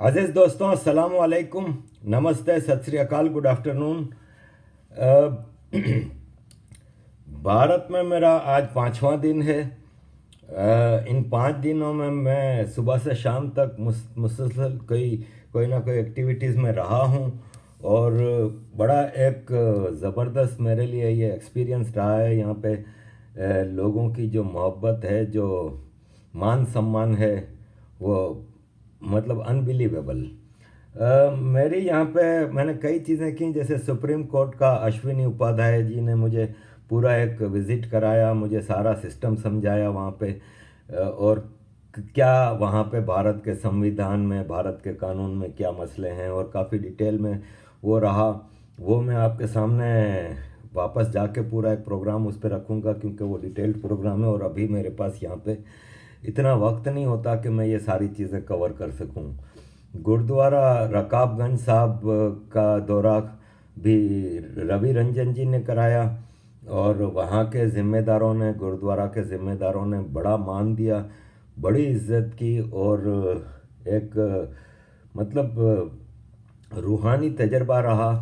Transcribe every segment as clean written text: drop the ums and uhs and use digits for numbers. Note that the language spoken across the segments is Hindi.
अजीज़ दोस्तों, अस्सलाम वालेकुम, नमस्ते, सत श्री अकाल, गुड आफ्टरनून। भारत में मेरा आज 5वां दिन है। इन 5 दिनों में मैं सुबह से शाम तक मुसलसल कोई ना कोई एक्टिविटीज़ में रहा हूँ। और बड़ा एक ज़बरदस्त मेरे लिए ये एक्सपीरियंस रहा है। यहाँ पे लोगों की जो मोहब्बत है, जो मान सम्मान है, वो मतलब अनबिलीवेबल। मेरी यहाँ पे मैंने कई चीज़ें की, जैसे सुप्रीम कोर्ट का अश्विनी उपाध्याय जी ने मुझे पूरा एक विज़िट कराया, मुझे सारा सिस्टम समझाया वहाँ पे। और क्या वहाँ पे भारत के संविधान में, भारत के कानून में क्या मसले हैं, और काफ़ी डिटेल में वो रहा। वो मैं आपके सामने वापस जाके पूरा एक प्रोग्राम उस पर रखूँगा, क्योंकि वो डिटेल्ड प्रोग्राम है और अभी मेरे पास यहाँ पे इतना वक्त नहीं होता कि मैं ये सारी चीज़ें कवर कर सकूं। गुरुद्वारा रकाबगंज साहब का दौरा भी रवि रंजन जी ने कराया, और वहाँ के ज़िम्मेदारों ने, गुरुद्वारा के ज़िम्मेदारों ने बड़ा मान दिया, बड़ी इज्जत की। और एक मतलब रूहानी तजर्बा रहा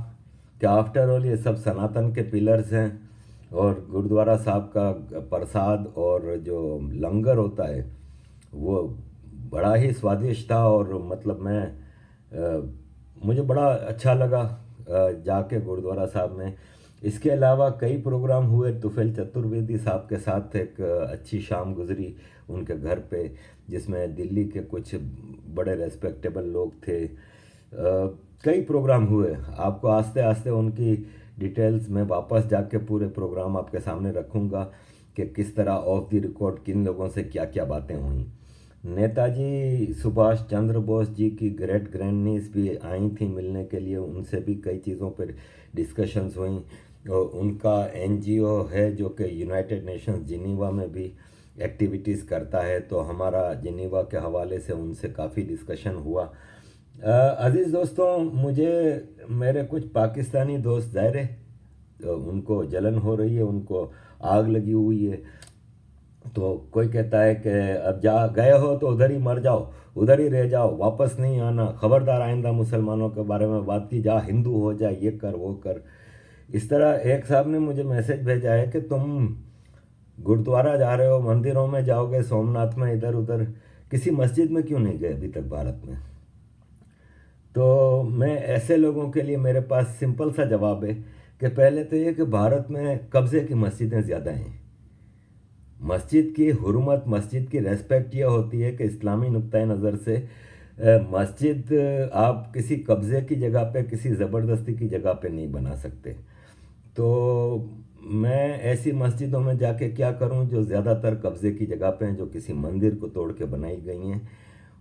कि आफ्टर ऑल ये सब सनातन के पिलर्स हैं। और गुरुद्वारा साहब का प्रसाद और जो लंगर होता है वो बड़ा ही स्वादिष्ट था। और मतलब मुझे बड़ा अच्छा लगा जाके गुरुद्वारा साहब में। इसके अलावा कई प्रोग्राम हुए। तुफैल चतुर्वेदी साहब के साथ एक अच्छी शाम गुजरी उनके घर पे, जिसमें दिल्ली के कुछ बड़े रेस्पेक्टेबल लोग थे। कई प्रोग्राम हुए। आपको आस्ते आस्ते उनकी डिटेल्स में वापस जाके पूरे प्रोग्राम आपके सामने रखूँगा कि किस तरह ऑफ द रिकॉर्ड किन लोगों से क्या क्या बातें हुई। नेताजी सुभाष चंद्र बोस जी की ग्रेट ग्रैंड नीस भी आई थी मिलने के लिए, उनसे भी कई चीज़ों पर डिस्कशंस हुई। और उनका एनजीओ है जो कि यूनाइटेड नेशंस जिनीवा में भी एक्टिविटीज़ करता है, तो हमारा जिनीवा के हवाले से उनसे काफ़ी डिस्कशन हुआ। अज़ीज़ दोस्तों, मुझे मेरे कुछ पाकिस्तानी दोस्त ज़ाहिर है तो उनको जलन हो रही है, उनको आग लगी हुई है। तो कोई कहता है कि अब जा गए हो तो उधर ही मर जाओ, उधर ही रह जाओ, वापस नहीं आना, खबरदार आइंदा मुसलमानों के बारे में बात की, जा हिंदू हो जा, ये कर वो कर। इस तरह एक साहब ने मुझे मैसेज भेजा है कि तुम गुरुद्वारा जा रहे हो, मंदिरों में जाओगे, सोमनाथ में, इधर उधर, किसी मस्जिद में क्यों नहीं गए अभी तक भारत में। तो मैं ऐसे लोगों के लिए मेरे पास सिंपल सा जवाब है कि पहले तो ये कि भारत में कब्ज़े की मस्जिदें ज़्यादा हैं। मस्जिद की हुर्मत, मस्जिद की रेस्पेक्ट ये होती है कि इस्लामी नुक्ता नज़र से मस्जिद आप किसी कब्ज़े की जगह पे, किसी ज़बरदस्ती की जगह पे नहीं बना सकते। तो मैं ऐसी मस्जिदों में जाके क्या करूं जो ज़्यादातर कब्ज़े की जगह पे हैं, जो किसी मंदिर को तोड़ के बनाई गई हैं।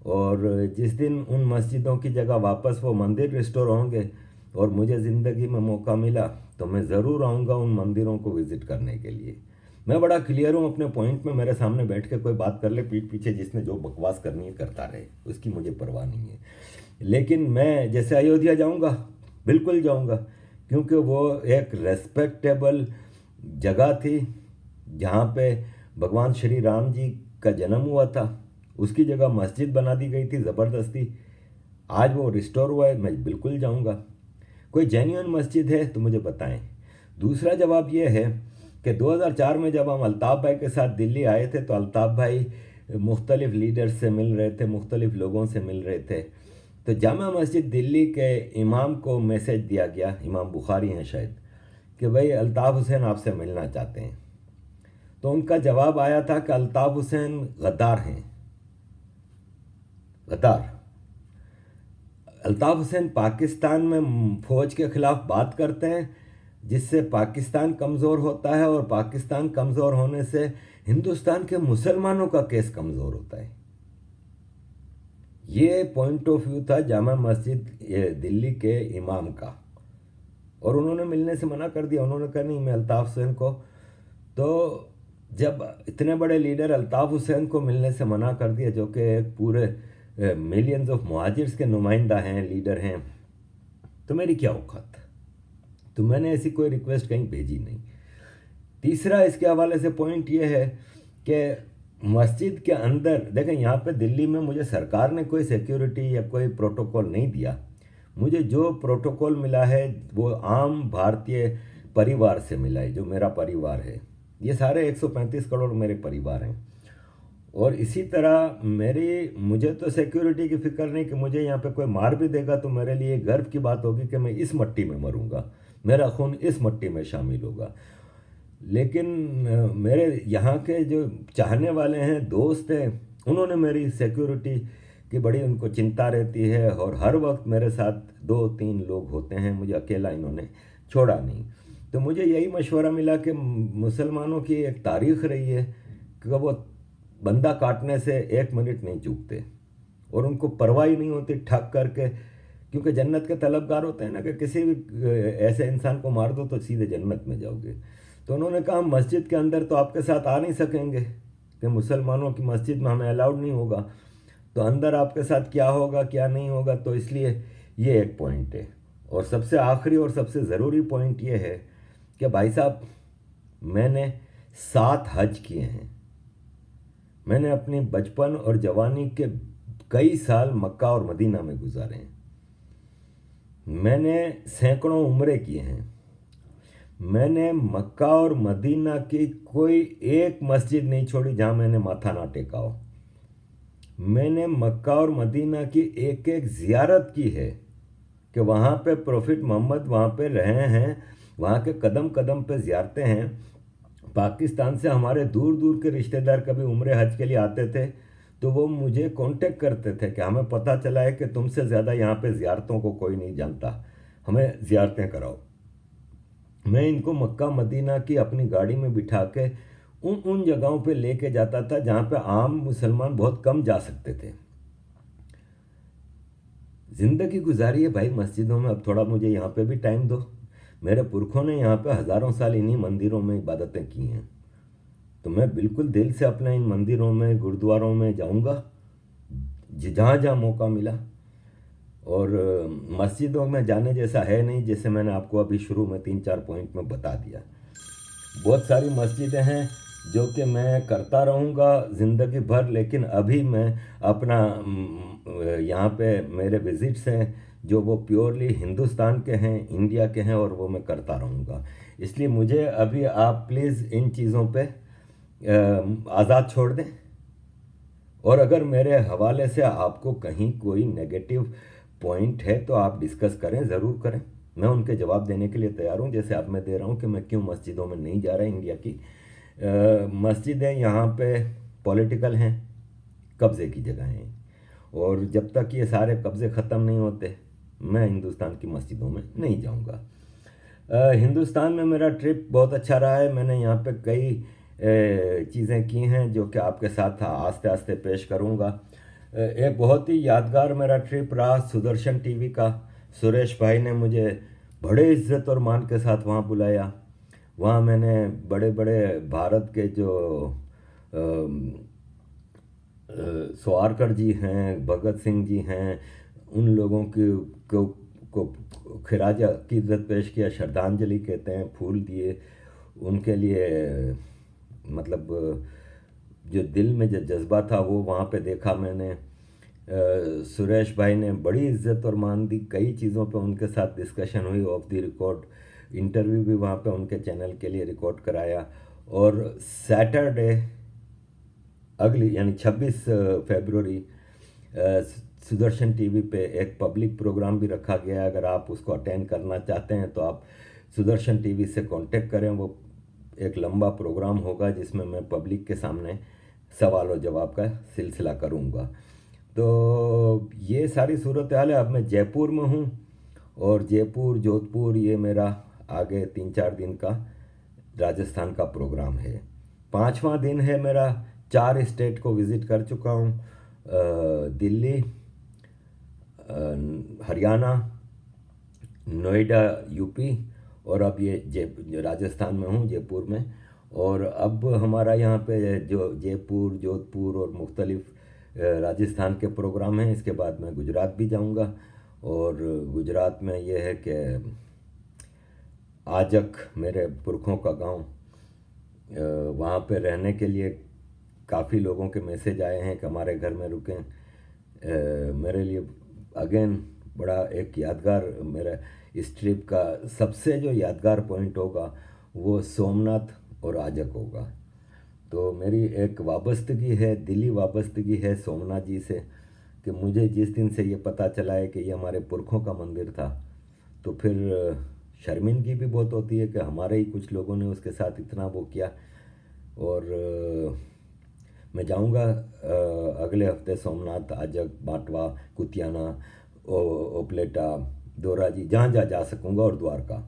और जिस दिन उन मस्जिदों की जगह वापस वो मंदिर रिस्टोर होंगे और मुझे ज़िंदगी में मौका मिला तो मैं ज़रूर आऊँगा उन मंदिरों को विज़िट करने के लिए। मैं बड़ा क्लियर हूँ अपने पॉइंट में। मेरे सामने बैठ के कोई बात कर ले पीठ पीछे, जिसने जो बकवास करनी है करता रहे, उसकी मुझे परवाह नहीं है। लेकिन मैं जैसे अयोध्या जाऊँगा, बिल्कुल जाऊँगा, क्योंकि वो एक रेस्पेक्टेबल जगह थी जहाँ पे भगवान श्री राम जी का जन्म हुआ था। उसकी जगह मस्जिद बना दी गई थी ज़बरदस्ती। आज वो रिस्टोर हुआ है, मैं बिल्कुल जाऊँगा। कोई जेन्युइन मस्जिद है तो मुझे बताएं। दूसरा जवाब ये है कि 2004 में जब हम अल्ताफ़ भाई के साथ दिल्ली आए थे, तो अल्ताफ़ भाई मुख्तलिफ़ लीडर्स से मिल रहे थे, मुख्तलिफ़ लोगों से मिल रहे थे। तो जामा मस्जिद दिल्ली के इमाम को मैसेज दिया गया, इमाम बुखारी हैं शायद, कि भाई अल्ताफ़ हुसैन आपसे मिलना चाहते हैं। तो उनका जवाब आया था कि अल्ताफ़ हुसैन गद्दार हैं, गद्दार। अल्ताफ़ हुसैन पाकिस्तान में फ़ौज के ख़िलाफ़ बात करते हैं, जिससे पाकिस्तान कमज़ोर होता है, और पाकिस्तान कमज़ोर होने से हिंदुस्तान के मुसलमानों का केस कमज़ोर होता है। ये पॉइंट ऑफ व्यू था जामा मस्जिद दिल्ली के इमाम का, और उन्होंने मिलने से मना कर दिया। उन्होंने कहा नहीं, मैं अल्ताफ़ हुसैन को, तो जब इतने बड़े लीडर अल्ताफ़ हुसैन को मिलने से मना कर दिया, जो कि एक पूरे मिलियंस ऑफ मुहाजिर्स के नुमाइंदा हैं, लीडर हैं, तो मेरी क्या औकात। तो मैंने ऐसी कोई रिक्वेस्ट कहीं भेजी नहीं। तीसरा इसके हवाले से पॉइंट ये है कि मस्जिद के अंदर देखें, यहाँ पे दिल्ली में मुझे सरकार ने कोई सिक्योरिटी या कोई प्रोटोकॉल नहीं दिया। मुझे जो प्रोटोकॉल मिला है वो आम भारतीय परिवार से मिला है, जो मेरा परिवार है। ये सारे 135 करोड़ मेरे परिवार हैं। और इसी तरह मुझे तो सिक्योरिटी की फिक्र नहीं कि मुझे यहाँ पे कोई मार भी देगा तो मेरे लिए गर्व की बात होगी कि मैं इस मट्टी में मरूंगा, मेरा खून इस मट्टी में शामिल होगा। लेकिन मेरे यहाँ के जो चाहने वाले हैं, दोस्त हैं, उन्होंने मेरी सिक्योरिटी की बड़ी उनको चिंता रहती है और हर वक्त मेरे साथ 2-3 लोग होते हैं, मुझे अकेला इन्होंने छोड़ा नहीं। तो मुझे यही मशवरा मिला कि मुसलमानों की एक तारीख रही है कि वो बंदा काटने से 1 मिनट नहीं चूकते और उनको परवाह ही नहीं होती ठग करके, क्योंकि जन्नत के तलबगार होते हैं ना कि किसी भी ऐसे इंसान को मार दो तो सीधे जन्नत में जाओगे। तो उन्होंने कहा मस्जिद के अंदर तो आपके साथ आ नहीं सकेंगे कि मुसलमानों की मस्जिद में हमें अलाउड नहीं होगा, तो अंदर आपके साथ क्या होगा क्या नहीं होगा। तो इसलिए ये एक पॉइंट है। और सबसे आखिरी और सबसे ज़रूरी पॉइंट ये है कि भाई साहब, मैंने 7 हज किए हैं। मैंने अपनी बचपन और जवानी के कई साल मक्का और मदीना में गुजारे हैं। मैंने सैकड़ों उम्रे किए हैं। मैंने मक्का और मदीना की कोई एक मस्जिद नहीं छोड़ी जहाँ मैंने माथा ना टेका हो। मैंने मक्का और मदीना की एक एक ज़ियारत की है कि वहाँ पे प्रॉफिट मोहम्मद वहाँ पे रहे हैं, वहाँ के कदम कदम पे ज़ियारतें हैं। पाकिस्तान से हमारे दूर दूर के रिश्तेदार कभी उम्रे हज के लिए आते थे तो वो मुझे कांटेक्ट करते थे कि हमें पता चला है कि तुमसे ज़्यादा यहाँ पे ज़ियारतों को कोई नहीं जानता, हमें ज़ियारतें कराओ। मैं इनको मक्का मदीना की अपनी गाड़ी में बिठा के उन उन जगहों पे लेके जाता था जहाँ पे आम मुसलमान बहुत कम जा सकते थे। ज़िंदगी गुजारी है भाई मस्जिदों में, अब थोड़ा मुझे यहाँ पे भी टाइम दो। मेरे पुरखों ने यहाँ पे हज़ारों साल इन्हीं मंदिरों में इबादतें की हैं, तो मैं बिल्कुल दिल से अपने इन मंदिरों में गुरुद्वारों में जाऊँगा जहाँ जहाँ मौका मिला। और मस्जिदों में जाने जैसा है नहीं, जैसे मैंने आपको अभी शुरू में 3-4 पॉइंट में बता दिया। बहुत सारी मस्जिदें हैं जो कि मैं करता रहूँगा ज़िंदगी भर, लेकिन अभी मैं अपना यहाँ पे मेरे विज़िट्स हैं जो वो प्योरली हिंदुस्तान के हैं, इंडिया के हैं, और वो मैं करता रहूँगा। इसलिए मुझे अभी आप प्लीज़ इन चीज़ों पे आज़ाद छोड़ दें। और अगर मेरे हवाले से आपको कहीं कोई नेगेटिव पॉइंट है तो आप डिस्कस करें, ज़रूर करें। मैं उनके जवाब देने के लिए तैयार हूँ, जैसे अब मैं दे रहा हूँ कि मैं क्यों मस्जिदों में नहीं जा रहा इंडिया की। मस्जिदें यहाँ पे पॉलिटिकल हैं, कब्ज़े की जगह हैं, और जब तक ये सारे कब्ज़े ख़त्म नहीं होते मैं हिंदुस्तान की मस्जिदों में नहीं जाऊँगा। हिंदुस्तान में मेरा ट्रिप बहुत अच्छा रहा है। मैंने यहाँ पे कई चीज़ें की हैं जो कि आपके साथ आस्ते आस्ते पेश करूँगा। एक बहुत ही यादगार मेरा ट्रिप रहा सुदर्शन टीवी का। सुरेश भाई ने मुझे बड़े इज्जत और मान के साथ वहाँ बुलाया। वहाँ मैंने बड़े बड़े भारत के जो सावरकर जी हैं, भगत सिंह जी हैं, उन लोगों को खिराज अकीदत पेश किया, श्रद्धांजलि कहते हैं, फूल दिए उनके लिए। मतलब जो दिल में जो जज्बा था वो वहाँ पे देखा मैंने। सुरेश भाई ने बड़ी इज्जत और मान दी, कई चीज़ों पे उनके साथ डिस्कशन हुई, ऑफ द रिकॉर्ड इंटरव्यू भी वहाँ पे उनके चैनल के लिए रिकॉर्ड कराया। और सैटरडे अगली यानी 26 फरवरी सुदर्शन टीवी पे एक पब्लिक प्रोग्राम भी रखा गया है। अगर आप उसको अटेंड करना चाहते हैं तो आप सुदर्शन टीवी से कांटेक्ट करें। वो एक लंबा प्रोग्राम होगा जिसमें मैं पब्लिक के सामने सवाल और जवाब का सिलसिला करूंगा। तो ये सारी सूरत हाल है। अब मैं जयपुर में हूँ और जयपुर जोधपुर ये मेरा आगे 3-4 दिन का राजस्थान का प्रोग्राम है। 5वां दिन है मेरा। 4 स्टेट को विज़िट कर चुका हूँ, दिल्ली, हरियाणा, नोएडा यूपी, और अब ये राजस्थान में हूँ जयपुर में। और अब हमारा यहाँ पे जो जयपुर जोधपुर और मुख्तलिफ राजस्थान के प्रोग्राम हैं। इसके बाद मैं गुजरात भी जाऊँगा, और गुजरात में ये है कि आजक मेरे पुरखों का गांव, वहाँ पे रहने के लिए काफ़ी लोगों के मैसेज आए हैं कि हमारे घर में रुकें। मेरे लिए अगेन बड़ा एक यादगार, मेरा इस ट्रिप का सबसे जो यादगार पॉइंट होगा वो सोमनाथ और आजक होगा। तो मेरी एक वाबस्तगी है, दिली वाबस्तगी है सोमनाथ जी से, कि मुझे जिस दिन से ये पता चला है कि ये हमारे पुरखों का मंदिर था, तो फिर शर्मिंदगी भी बहुत होती है कि हमारे ही कुछ लोगों ने उसके साथ इतना वो किया। और मैं जाऊंगा अगले हफ्ते सोमनाथ, आजक, बाटवा, कुतियाना, ओपलेटा, दोराजी, जहाँ जहाँ जा सकूँगा, और द्वारका,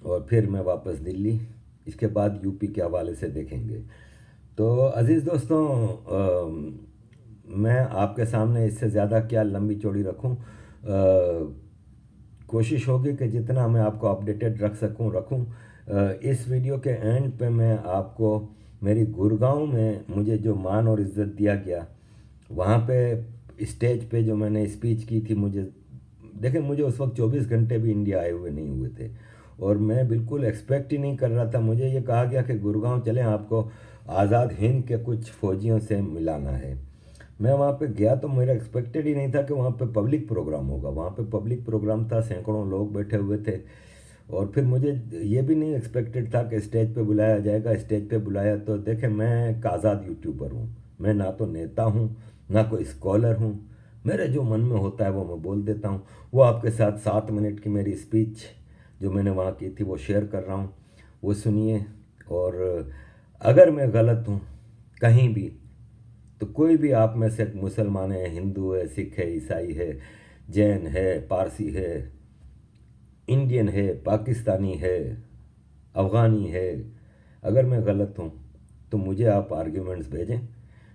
और फिर मैं वापस दिल्ली। इसके बाद यूपी के हवाले से देखेंगे। तो अज़ीज़ दोस्तों, मैं आपके सामने इससे ज़्यादा क्या लंबी चौड़ी रखूं। कोशिश होगी कि जितना मैं आपको अपडेटेड रख सकूं रखूं। इस वीडियो के एंड पे मैं आपको मेरी गुड़गांव में मुझे जो मान और इज़्ज़त दिया गया, वहाँ पे स्टेज पे जो मैंने स्पीच की थी, मुझे उस वक्त 24 घंटे भी इंडिया आए हुए नहीं हुए थे, और मैं बिल्कुल एक्सपेक्ट ही नहीं कर रहा था। मुझे ये कहा गया कि गुड़गांव चलें, आपको आज़ाद हिंद के कुछ फ़ौजियों से मिलाना है। मैं वहाँ पे गया तो मेरा एक्सपेक्टेड ही नहीं था कि वहाँ पे पब्लिक प्रोग्राम होगा। वहाँ पे पब्लिक प्रोग्राम था, सैकड़ों लोग बैठे हुए थे, और फिर मुझे ये भी नहीं एक्सपेक्टेड था कि स्टेज पे बुलाया जाएगा। स्टेज पे बुलाया तो देखें, मैं एक आज़ाद यूट्यूबर हूँ, मैं ना तो नेता हूँ ना कोई स्कॉलर हूँ। मेरे जो मन में होता है वो मैं बोल देता हूँ। वो आपके साथ 7 मिनट की मेरी स्पीच जो मैंने वहाँ की थी वो शेयर कर रहा हूँ, वो सुनिए। और अगर मैं गलत हूँ कहीं भी, तो कोई भी आप में से मुसलमान है, हिंदू है, सिख है, ईसाई है, जैन है, पारसी है, इंडियन है, पाकिस्तानी है, अफ़गानी है, अगर मैं गलत हूँ तो मुझे आप आर्ग्यूमेंट्स भेजें,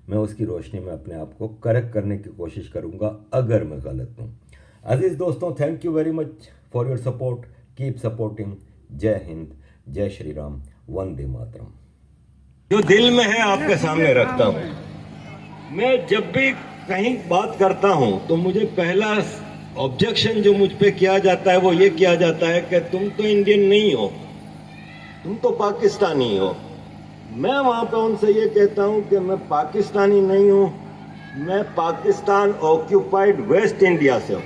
मैं उसकी रोशनी में अपने आप को करेक्ट करने की कोशिश करूँगा अगर मैं गलत हूँ। अजीज़ दोस्तों, thank you very much for your support, keep supporting. जय हिंद, जय श्री राम, वंदे मातरम। जो दिल में है आपके सामने रखता हूँ। मैं जब भी कहीं बात करता हूँ तो मुझे पहला ऑब्जेक्शन जो मुझ पे किया जाता है वो ये किया जाता है कि तुम तो इंडियन नहीं हो, तुम तो पाकिस्तानी हो। मैं वहाँ पे उनसे ये कहता हूँ कि मैं पाकिस्तानी नहीं हूँ, मैं पाकिस्तान ऑक्यूपाइड वेस्ट इंडिया से हूँ,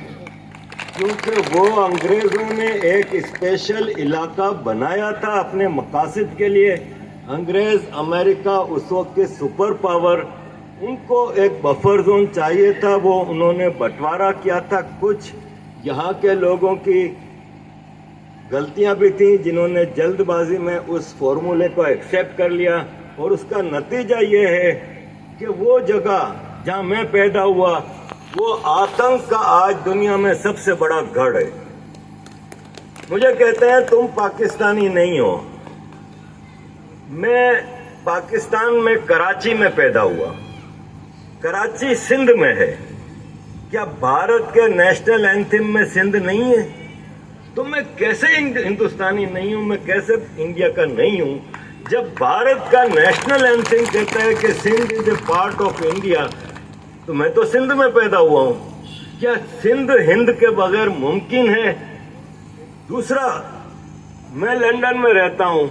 क्योंकि वो अंग्रेज़ों ने एक स्पेशल इलाका बनाया था अपने मकासद के लिए। अंग्रेज़, अमेरिका, उस वक्त के सुपर पावर, उनको एक बफर जोन चाहिए था, वो उन्होंने बंटवारा किया था। कुछ यहाँ के लोगों की गलतियाँ भी थी जिन्होंने जल्दबाजी में उस फॉर्मूले को एक्सेप्ट कर लिया, और उसका नतीजा ये है कि वो जगह जहाँ मैं पैदा हुआ वो आतंक का आज दुनिया में सबसे बड़ा गढ़ है। मुझे कहते हैं तुम पाकिस्तानी नहीं हो। मैं पाकिस्तान में कराची में पैदा हुआ। कराची सिंध में है। क्या भारत के नेशनल एंथम में सिंध नहीं है? तो मैं कैसे हिंदुस्तानी नहीं हूं, मैं कैसे इंडिया का नहीं हूं, जब भारत का नेशनल एंथम कहता है कि Sindh is a part of India, तो मैं तो सिंध में पैदा हुआ हूं। क्या सिंध हिंद के बगैर मुमकिन है? दूसरा, मैं लंदन में रहता हूं,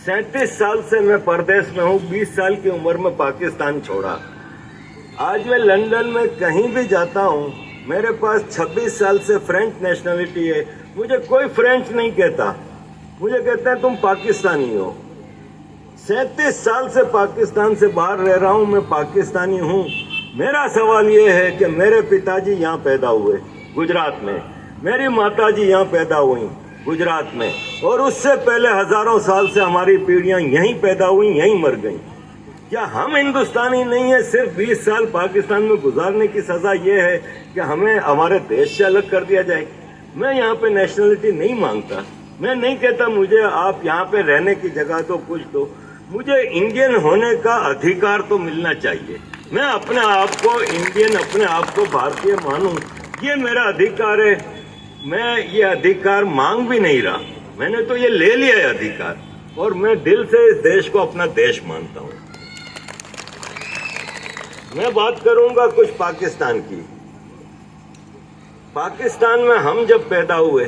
37 साल से मैं परदेश में हूं, 20 साल की उम्र में पाकिस्तान छोड़ा। आज मैं लंदन में कहीं भी जाता हूं, मेरे पास 26 साल से फ्रेंच नेशनलिटी है, मुझे कोई फ्रेंच नहीं कहता, मुझे कहता है तुम पाकिस्तानी हो। 37 साल से पाकिस्तान से बाहर रह रहा हूं, मैं पाकिस्तानी हूं। मेरा सवाल ये है कि मेरे पिताजी यहाँ पैदा हुए गुजरात में, मेरी माताजी यहाँ पैदा हुई गुजरात में, और उससे पहले हजारों साल से हमारी पीढ़ियां यहीं पैदा हुई, यहीं मर गईं। क्या हम हिंदुस्तानी नहीं है? सिर्फ 20 साल पाकिस्तान में गुजारने की सजा ये है कि हमें हमारे देश से अलग कर दिया जाए? मैं यहाँ पे नेशनलिटी नहीं मांगता, मैं नहीं कहता मुझे आप यहाँ पे रहने की जगह तो कुछ दो, मुझे इंडियन होने का अधिकार तो मिलना चाहिए। मैं अपने आप को इंडियन, अपने आप को भारतीय मानूं, ये मेरा अधिकार है। मैं ये अधिकार मांग भी नहीं रहा, मैंने तो ये ले लिया है अधिकार, और मैं दिल से इस देश को अपना देश मानता हूँ। मैं बात करूंगा कुछ पाकिस्तान की। पाकिस्तान में हम जब पैदा हुए,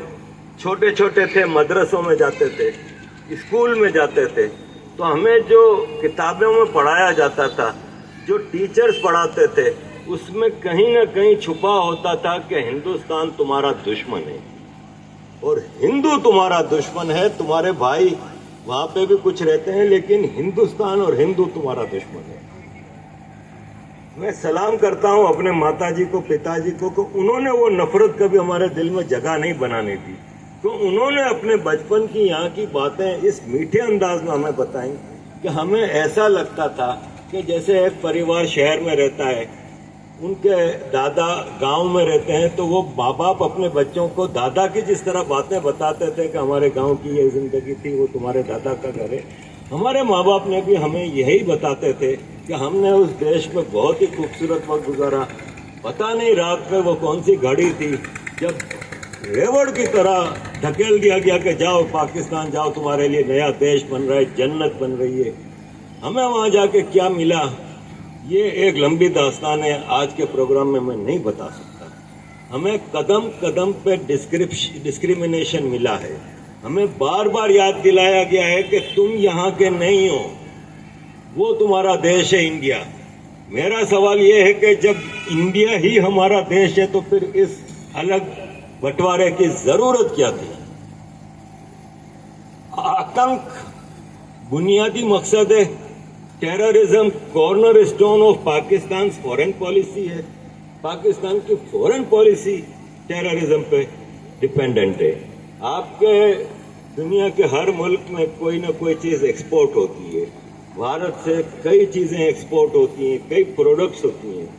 छोटे छोटे थे, मदरसों में जाते थे, स्कूल में जाते थे, तो हमें जो किताबों में पढ़ाया जाता था जो टीचर्स पढ़ाते थे उसमें कहीं ना कहीं छुपा होता था कि हिंदुस्तान तुम्हारा दुश्मन है और हिंदू तुम्हारा दुश्मन है। तुम्हारे भाई वहां पे भी कुछ रहते हैं, लेकिन हिंदुस्तान और हिंदू तुम्हारा दुश्मन है। मैं सलाम करता हूं अपने माताजी को, पिताजी को कि उन्होंने वो नफरत कभी हमारे दिल में जगह नहीं बनाने दी। तो उन्होंने अपने बचपन की यहाँ की बातें इस मीठे अंदाज में हमें बताई कि हमें ऐसा लगता था कि जैसे एक परिवार शहर में रहता है, उनके दादा गांव में रहते हैं, तो वो माँ बाप अपने बच्चों को दादा की जिस तरह बातें बताते थे कि हमारे गांव की ये जिंदगी थी, वो तुम्हारे दादा का घर है। हमारे माँ बाप ने भी हमें यही बताते थे कि हमने उस देश में बहुत ही खूबसूरत वक्त गुजारा। पता नहीं रात में वो कौन सी घड़ी थी जब रेवड़ की तरह ढकेल दिया गया कि जाओ पाकिस्तान जाओ, तुम्हारे लिए नया देश बन रहा है, जन्नत बन रही है। हमें वहां जाके क्या मिला, ये एक लंबी दास्तान है, आज के प्रोग्राम में मैं नहीं बता सकता। हमें कदम कदम पे डिस्क्रिमिनेशन मिला है। हमें बार बार याद दिलाया गया है कि तुम यहाँ के नहीं हो, वो तुम्हारा देश है इंडिया। मेरा सवाल ये है कि जब इंडिया ही हमारा देश है तो फिर इस अलग बंटवारे की जरूरत क्या थी? आतंक बुनियादी मकसद है। Terrorism corner stone of Pakistan foreign policy है। पाकिस्तान की फॉरेन पॉलिसी टेररिज्म पे डिपेंडेंट है। आपके दुनिया के हर मुल्क में कोई ना कोई चीज एक्सपोर्ट होती है। भारत से कई चीजें एक्सपोर्ट होती हैं, कई प्रोडक्ट्स होती हैं।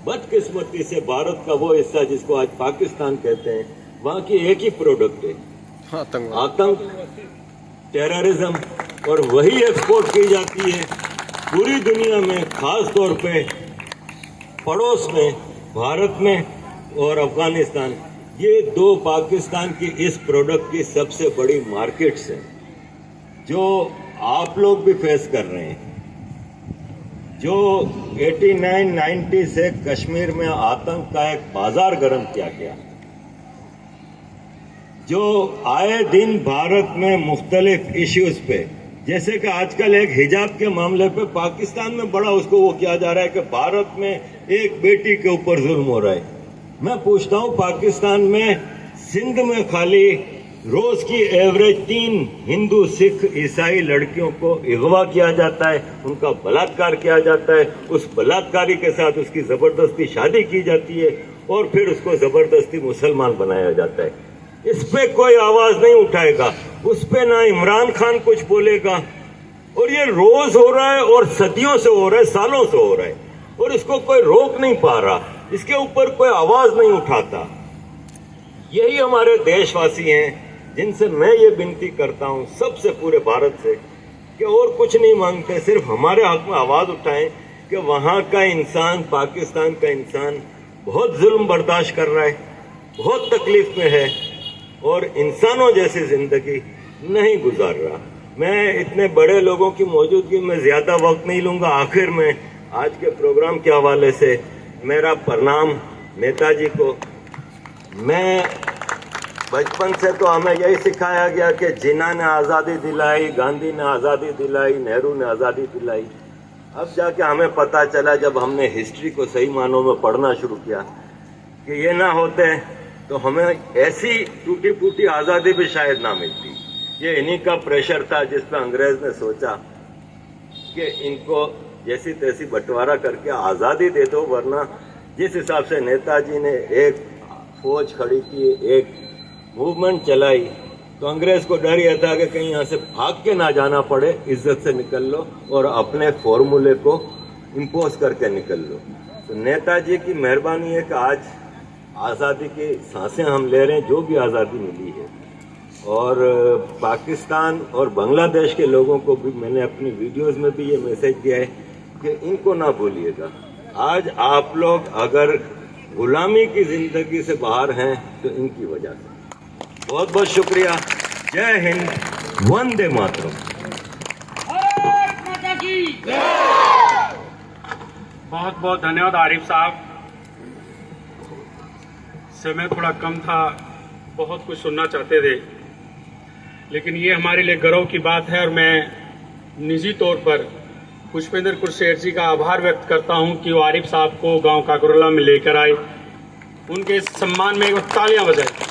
बदकिस्मती से भारत का वो हिस्सा जिसको आज पाकिस्तान कहते हैं, वहां की एक ही प्रोडक्ट है आतंक, टेररिज्म, और वही एक्सपोर्ट की जाती है पूरी दुनिया में, खास तौर पे पड़ोस में भारत में और अफगानिस्तान। ये दो पाकिस्तान की इस प्रोडक्ट की सबसे बड़ी मार्केट्स हैं जो आप लोग भी फेस कर रहे हैं। जो 89-90 से कश्मीर में आतंक का एक बाजार गर्म किया गया, जो आए दिन भारत में मुख्तलिफ इश्यूज पे, जैसे कि आजकल एक हिजाब के मामले पे पाकिस्तान में बड़ा उसको वो किया जा रहा है कि भारत में एक बेटी के ऊपर जुल्म हो रहा है। मैं पूछता हूँ, पाकिस्तान में सिंध में खाली रोज की एवरेज 3 हिंदू सिख ईसाई लड़कियों को अगवा किया जाता है, उनका बलात्कार किया जाता है, उस बलात्कारी के साथ उसकी जबरदस्ती शादी की जाती है और फिर उसको जबरदस्ती मुसलमान बनाया जाता है। इस पे कोई आवाज नहीं उठाएगा, उस पे ना इमरान खान कुछ बोलेगा। और ये रोज हो रहा है और सदियों से हो रहा है, सालों से हो रहा है, और इसको कोई रोक नहीं पा रहा, इसके ऊपर कोई आवाज नहीं उठाता। यही हमारे देशवासी हैं जिनसे मैं ये विनती करता हूं सबसे पूरे भारत से कि और कुछ नहीं मांगते, सिर्फ हमारे हक में आवाज उठाएं कि वहां का इंसान, पाकिस्तान का इंसान बहुत जुल्म बर्दाश्त कर रहा है, बहुत तकलीफ में है और इंसानों जैसी जिंदगी नहीं गुजार रहा। मैं इतने बड़े लोगों की मौजूदगी में ज्यादा वक्त नहीं लूंगा। आखिर में आज के प्रोग्राम के हवाले से मेरा प्रणाम नेताजी को। मैं बचपन से तो हमें यही सिखाया गया कि जिन्ना ने आज़ादी दिलाई, गांधी ने आज़ादी दिलाई, नेहरू ने आज़ादी दिलाई। अब जाके हमें पता चला जब हमने हिस्ट्री को सही मानों में पढ़ना शुरू किया कि ये ना होते तो हमें ऐसी टूटी फूटी आज़ादी भी शायद ना मिलती। ये इन्हीं का प्रेशर था जिस पर अंग्रेज ने सोचा कि इनको जैसी तैसी बंटवारा करके आज़ादी दे दो, वरना जिस हिसाब से नेताजी ने एक फौज खड़ी की, एक मूवमेंट चलाई, तो अंग्रेज को डर यह था कि कहीं यहाँ से भाग के ना जाना पड़े, इज्जत से निकल लो और अपने फॉर्मूले को इम्पोज करके निकल लो। तो नेताजी की मेहरबानी है कि आज आज़ादी की सांसें हम ले रहे हैं, जो भी आज़ादी मिली है। और पाकिस्तान और बांग्लादेश के लोगों को भी मैंने अपनी वीडियोस में भी ये मैसेज दिया है कि इनको ना भूलिएगा। आज आप लोग अगर गुलामी की जिंदगी से बाहर हैं तो इनकी वजह से। बहुत बहुत शुक्रिया। जय हिंद, वंदे मातरम। भारत माता की जय। बहुत बहुत धन्यवाद आरिफ साहब। समय थोड़ा कम था, बहुत कुछ सुनना चाहते थे, लेकिन ये हमारे लिए गर्व की बात है और मैं निजी तौर पर पुष्पेंद्र कुरशेठ जी का आभार व्यक्त करता हूं कि वो आरिफ साहब को गांव काकरोला में लेकर आए। उनके सम्मान में एक तालियां बजाएं।